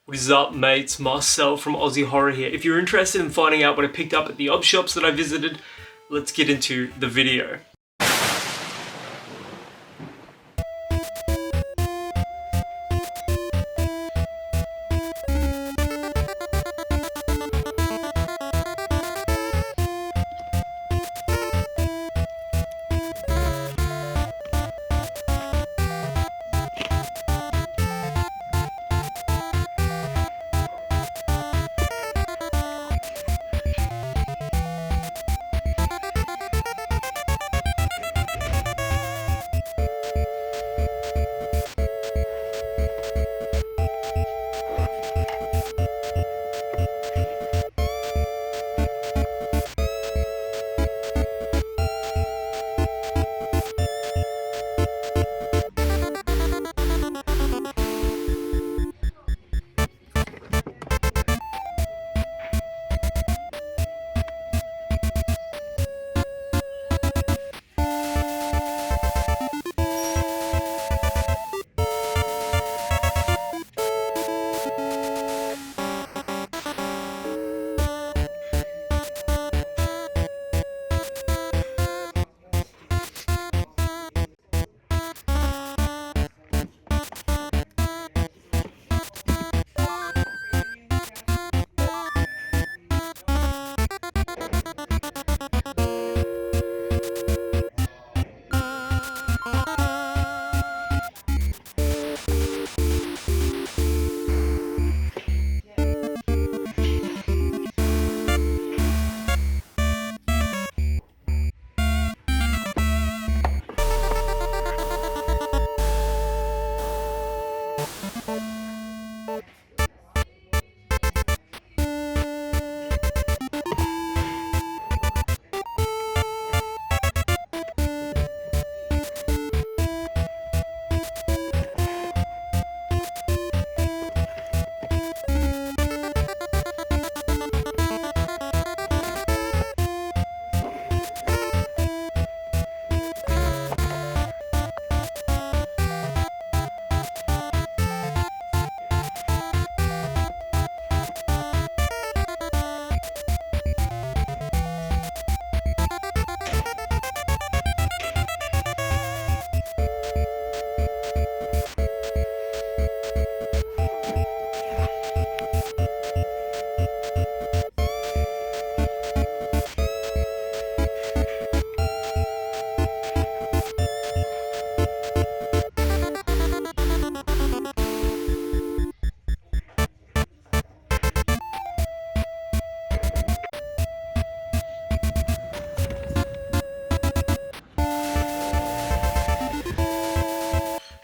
What is up, mates? Marcel from Aussie Horror here. If you're interested in finding out what I picked up at the op shops that I visited, let's get into the video.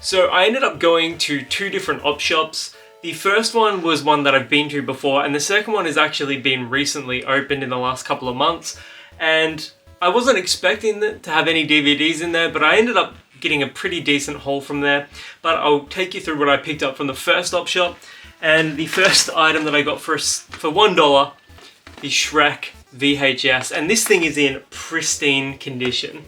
So I ended up going to two different op shops. The first one was one that I've been to before, and the second one has actually been recently opened in the last couple of months. And I wasn't expecting to have any DVDs in there, but I ended up getting a pretty decent haul from there. But I'll take you through what I picked up from the first op shop. And the first item that I got for $1, the Shrek VHS. And this thing is in pristine condition.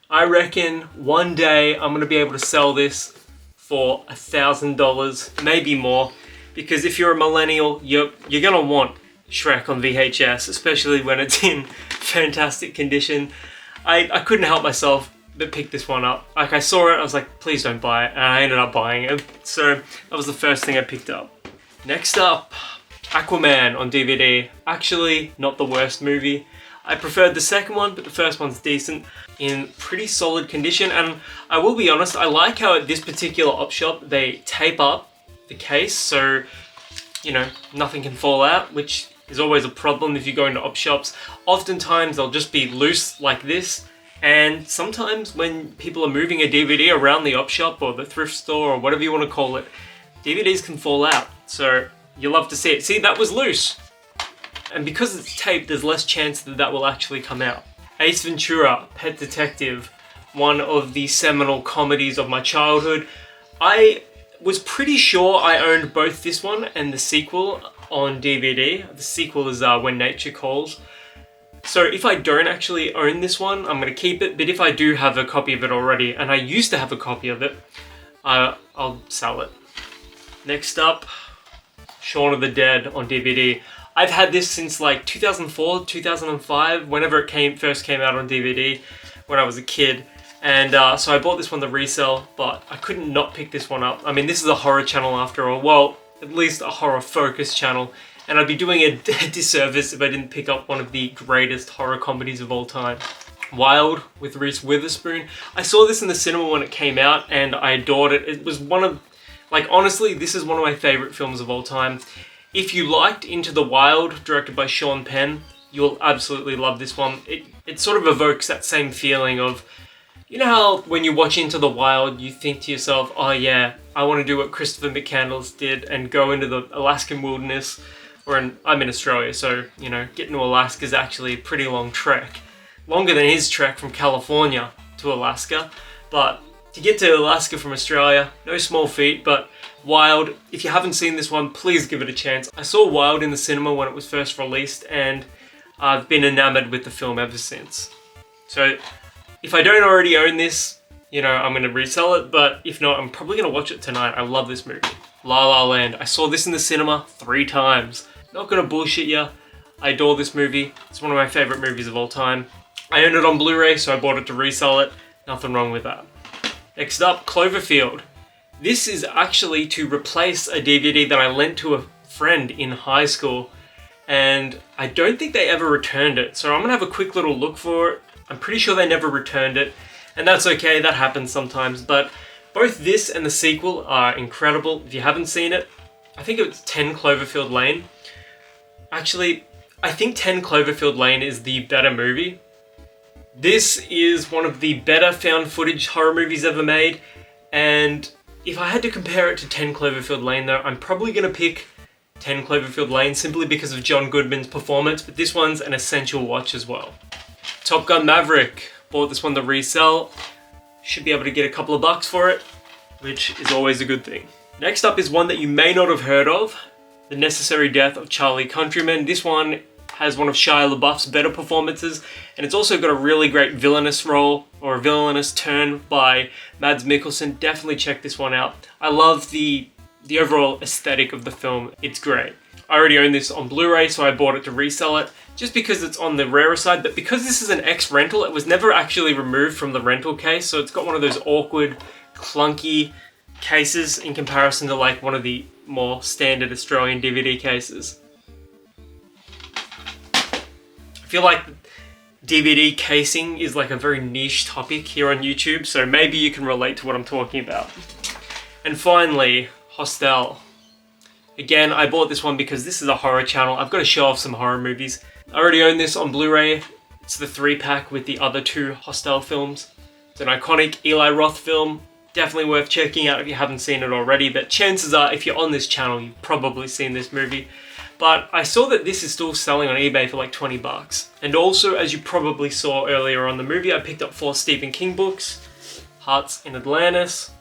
I reckon one day I'm going to be able to sell this for $1,000, maybe more, because if you're a millennial, you're going to want Shrek on VHS, especially when it's in fantastic condition. I couldn't help myself but pick this one up. Like, I saw it, I was like, please don't buy it, and I ended up buying it. So that was the first thing I picked up. Next up, Aquaman on DVD. Actually, not the worst movie. I preferred the second one, but the first one's decent, in pretty solid condition. And I will be honest, I like how at this particular op shop they tape up the case so, you know, nothing can fall out, which is always a problem if you go into op shops. Oftentimes they'll just be loose like this, and sometimes when people are moving a DVD around the op shop or the thrift store or whatever you want to call it, DVDs can fall out. So you'll love to see it. See, that was loose. And because it's taped, there's less chance that that will actually come out. Ace Ventura, Pet Detective, one of the seminal comedies of my childhood. I was pretty sure I owned both this one and the sequel on DVD. The sequel is When Nature Calls. So if I don't actually own this one, I'm going to keep it. But if I do have a copy of it already, and I used to have a copy of it, I'll sell it. Next up, Shaun of the Dead on DVD. I've had this since like 2004, 2005, whenever it first came out on DVD when I was a kid. And so I bought this one to resell, but I couldn't not pick this one up. I mean, this is a horror channel after all. Well, at least a horror focused channel. And I'd be doing a disservice if I didn't pick up one of the greatest horror comedies of all time. Wild with Reese Witherspoon. I saw this in the cinema when it came out and I adored it. It was one of, like, honestly, this is one of my favorite films of all time. If you liked Into the Wild, directed by Sean Penn, you'll absolutely love this one. It sort of evokes that same feeling of, you know how when you watch Into the Wild, you think to yourself, oh yeah, I want to do what Christopher McCandless did and go into the Alaskan wilderness. I'm in Australia, so, you know, getting to Alaska is actually a pretty long trek. Longer than his trek from California to Alaska. But to get to Alaska from Australia, no small feat, but Wild, if you haven't seen this one, please give it a chance. I saw Wild in the cinema when it was first released, and I've been enamored with the film ever since. So, if I don't already own this, you know, I'm going to resell it, but if not, I'm probably going to watch it tonight. I love this movie. La La Land. I saw this in the cinema 3 times. Not going to bullshit ya. I adore this movie. It's one of my favorite movies of all time. I own it on Blu-ray, so I bought it to resell it. Nothing wrong with that. Next up, Cloverfield. This is actually to replace a DVD that I lent to a friend in high school, and I don't think they ever returned it. So I'm going to have a quick little look for it. I'm pretty sure they never returned it, and that's okay, that happens sometimes, but both this and the sequel are incredible. If you haven't seen it, I think it's 10 Cloverfield Lane. Actually, I think 10 Cloverfield Lane is the better movie. This is one of the better found footage horror movies ever made, and if I had to compare it to 10 Cloverfield Lane though, I'm probably going to pick 10 Cloverfield Lane simply because of John Goodman's performance, but this one's an essential watch as well. Top Gun Maverick. Bought this one to resell. Should be able to get a couple of bucks for it, which is always a good thing. Next up is one that you may not have heard of, The Necessary Death of Charlie Countryman. This one has one of Shia LaBeouf's better performances, and it's also got a really great villainous role, or a villainous turn by Mads Mikkelsen. Definitely check this one out. I love the overall aesthetic of the film. It's great. I already own this on Blu-ray, so I bought it to resell it, just because it's on the rarer side, but because this is an ex-rental, it was never actually removed from the rental case, so it's got one of those awkward, clunky cases in comparison to like one of the more standard Australian DVD cases. I feel like DVD casing is like a very niche topic here on YouTube, so maybe you can relate to what I'm talking about. And finally, Hostel. Again, I bought this one because this is a horror channel. I've got to show off some horror movies. I already own this on Blu-ray. It's the 3-pack with the other 2 Hostel films. It's an iconic Eli Roth film. Definitely worth checking out if you haven't seen it already, but chances are if you're on this channel, you've probably seen this movie. But I saw that this is still selling on eBay for like 20 bucks. And also, as you probably saw earlier on the movie, I picked up 4 Stephen King books. Hearts in Atlantis,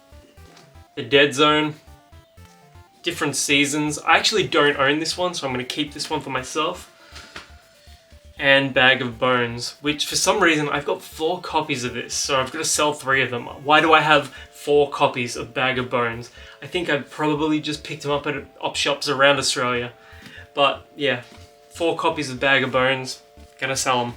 The Dead Zone, Different Seasons. I actually don't own this one, so I'm going to keep this one for myself. And Bag of Bones, which for some reason I've got 4 copies of this, so I've got to sell 3 of them. Why do I have 4 copies of Bag of Bones? I think I've probably just picked them up at op shops around Australia. But yeah, 4 copies of Bag of Bones, gonna sell them.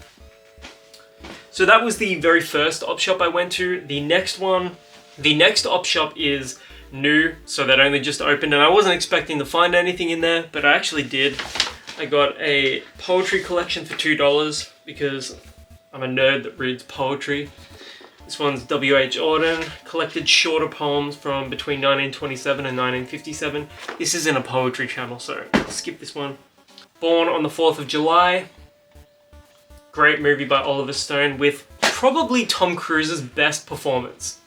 So that was the very first op shop I went to. The next op shop is new, so that only just opened, and I wasn't expecting to find anything in there, but I actually did. I got a poetry collection for $2 because I'm a nerd that reads poetry. This one's W.H. Auden, collected shorter poems from between 1927 and 1957. This isn't a poetry channel, so I'll skip this one. Born on the 4th of July. Great movie by Oliver Stone with probably Tom Cruise's best performance.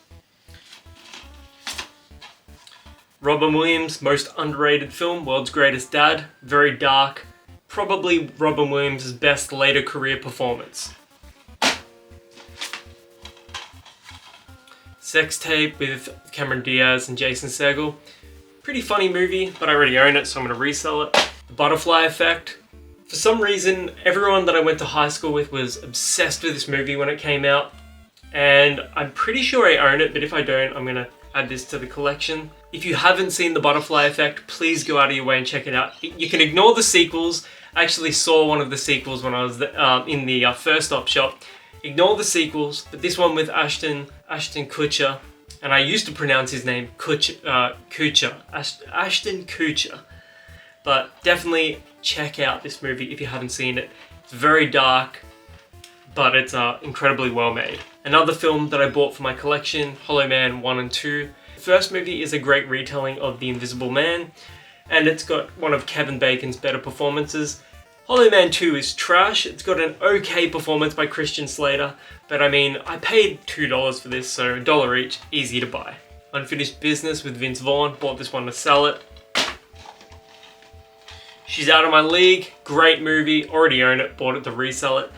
Robin Williams' most underrated film, World's Greatest Dad. Very dark. Probably Robin Williams' best later career performance. Sex Tape with Cameron Diaz and Jason Segel. Pretty funny movie, but I already own it, so I'm going to resell it. The Butterfly Effect. For some reason, everyone that I went to high school with was obsessed with this movie when it came out, and I'm pretty sure I own it, but if I don't, I'm going to add this to the collection. If you haven't seen The Butterfly Effect, please go out of your way and check it out. You can ignore the sequels. I actually saw one of the sequels when I was in the first op shop. Ignore the sequels, but this one with Ashton Kutcher, and I used to pronounce his name Ashton Kutcher. But definitely check out this movie if you haven't seen it. It's very dark, but it's incredibly well made. Another film that I bought for my collection, Hollow Man 1 and 2. The first movie is a great retelling of The Invisible Man, and it's got one of Kevin Bacon's better performances. Hollow Man 2 is trash. It's got an okay performance by Christian Slater, but I mean, I paid $2 for this, so $1 each, easy to buy. Unfinished Business with Vince Vaughn, bought this one to sell it. She's Out of My League, great movie, already own it, bought it to resell it.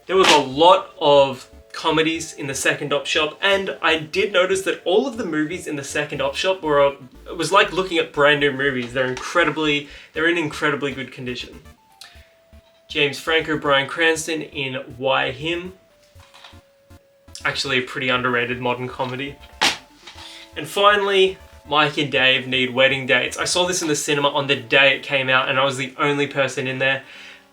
There was a lot of comedies in the second op shop, and I did notice that all of the movies in the second op shop it was like looking at brand new movies. They're in incredibly good condition. James Franco, Bryan Cranston in Why Him? Actually a pretty underrated modern comedy. And finally, Mike and Dave Need Wedding Dates. I saw this in the cinema on the day it came out, and I was the only person in there.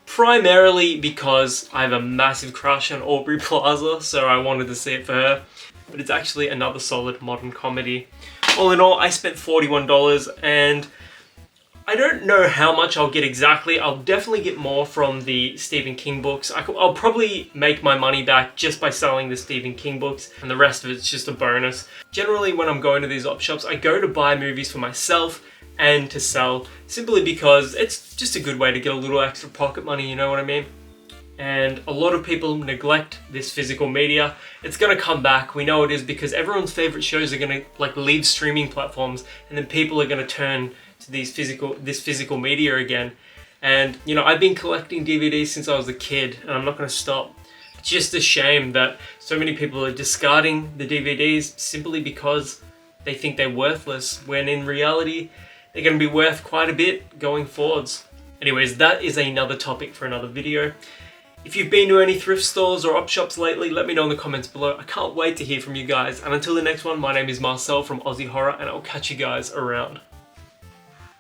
Primarily because I have a massive crush on Aubrey Plaza, so I wanted to see it for her. But it's actually another solid modern comedy. All in all, I spent $41, and I don't know how much I'll get exactly. I'll definitely get more from the Stephen King books. I'll probably make my money back just by selling the Stephen King books, and the rest of it's just a bonus. Generally, when I'm going to these op shops, I go to buy movies for myself and to sell, simply because it's just a good way to get a little extra pocket money, you know what I mean? And a lot of people neglect this physical media. It's gonna come back, we know it is, because everyone's favorite shows are gonna leave streaming platforms, and then people are gonna turn to this physical media again. And you know, I've been collecting DVDs since I was a kid, and I'm not gonna stop. It's just a shame that so many people are discarding the DVDs simply because they think they're worthless, when in reality, they're going to be worth quite a bit going forwards. Anyways, that is another topic for another video. If you've been to any thrift stores or op shops lately, let me know in the comments below. I can't wait to hear from you guys. And until the next one, my name is Marcel from Aussie Horror, and I'll catch you guys around.